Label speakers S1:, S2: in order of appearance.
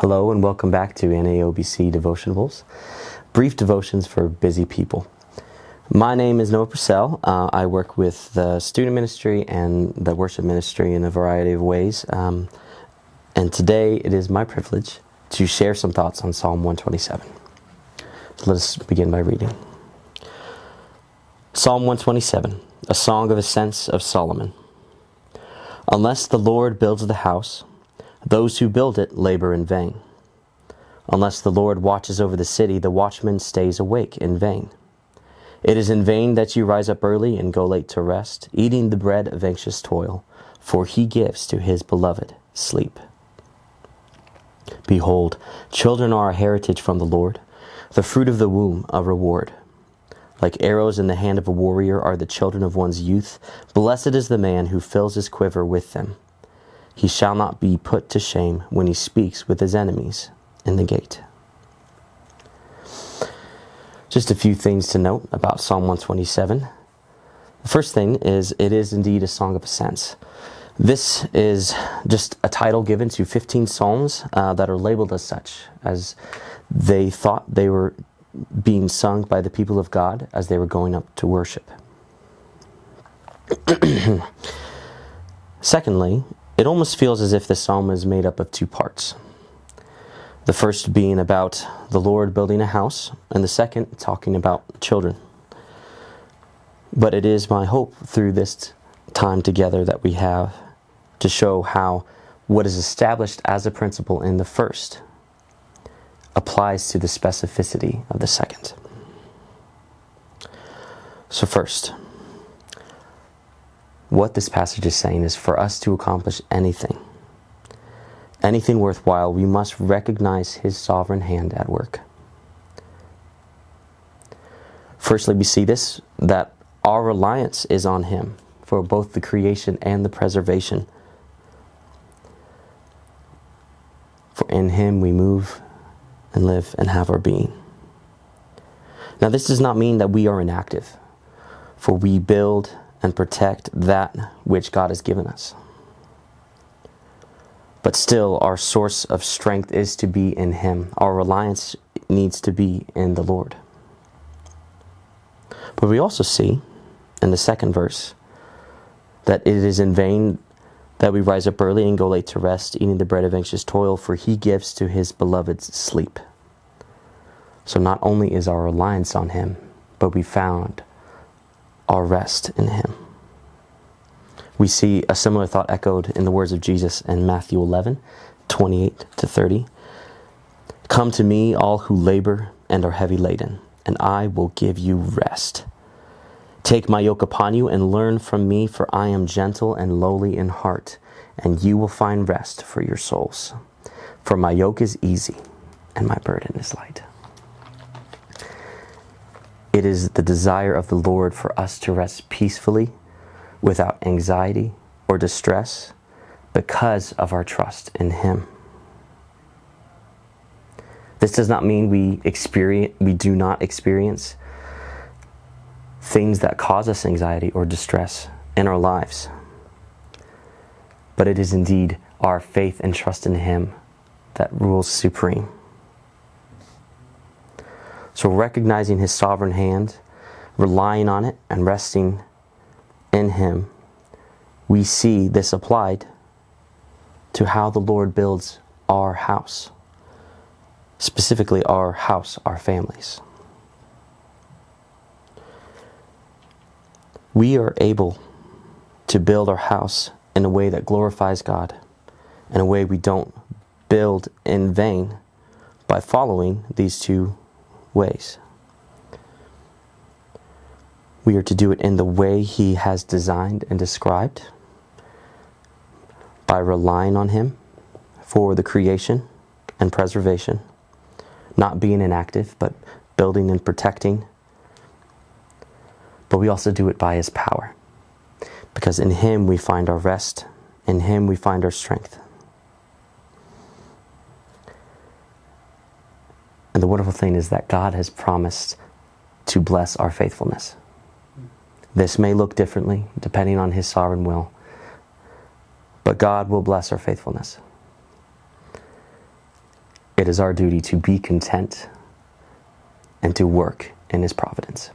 S1: Hello and welcome back to NAOBC Devotionables, brief devotions for busy people. My name is Noah Purcell. I work with the student ministry and the worship ministry in a variety of ways. And today it is my privilege to share some thoughts on Psalm 127. So let us begin by reading. Psalm 127, a song of ascents of Solomon. Unless the Lord builds the house, those who build it labor in vain. Unless the Lord watches over the city, the watchman stays awake in vain. It is in vain that you rise up early and go late to rest, eating the bread of anxious toil, for he gives to his beloved sleep. Behold, children are a heritage from the Lord, the fruit of the womb a reward. Like arrows in the hand of a warrior are the children of one's youth. Blessed is the man who fills his quiver with them. He shall not be put to shame when he speaks with his enemies in the gate. Just a few things to note about Psalm 127. The first thing is it is indeed a song of ascents. This is just a title given to 15 psalms that are labeled as such, as they thought they were being sung by the people of God as they were going up to worship. Secondly, it almost feels as if the psalm is made up of two parts. The first being about the Lord building a house, and the second talking about children. But it is my hope through this time together that we have to show how what is established as a principle in the first applies to the specificity of the second. So first, what this passage is saying is for us to accomplish anything worthwhile, we must recognize his sovereign hand at work. Firstly, we see this, that our reliance is on him for both the creation and the preservation. For in him we move and live and have our being. Now, this does not mean that we are inactive, for we build and protect that which God has given us. But still, our source of strength is to be in him. Our reliance needs to be in the Lord. But we also see in the second verse that it is in vain that we rise up early and go late to rest, eating the bread of anxious toil, for he gives to his beloved sleep. So not only is our reliance on him, but we found our rest in him. We see a similar thought echoed in the words of Jesus in Matthew 11:28-30. Come to me, all who labor and are heavy laden, and I will give you rest. Take my yoke upon you and learn from me, for I am gentle and lowly in heart, and you will find rest for your souls. For my yoke is easy and my burden is light. It is the desire of the Lord for us to rest peacefully, without anxiety or distress, because of our trust in him. This does not mean we do not experience things that cause us anxiety or distress in our lives. But it is indeed our faith and trust in him that rules supreme. So recognizing his sovereign hand, relying on it, and resting in him, we see this applied to how the Lord builds our house. Specifically our house, our families. We are able to build our house in a way that glorifies God, in a way we don't build in vain, by following these two ways. We are to do it in the way he has designed and described, by relying on him for the creation and preservation, not being inactive, but building and protecting. But we also do it by his power, because in him we find our rest, in him we find our strength. And the wonderful thing is that God has promised to bless our faithfulness. This may look differently depending on his sovereign will, but God will bless our faithfulness. it is our duty to be content and to work in His providence.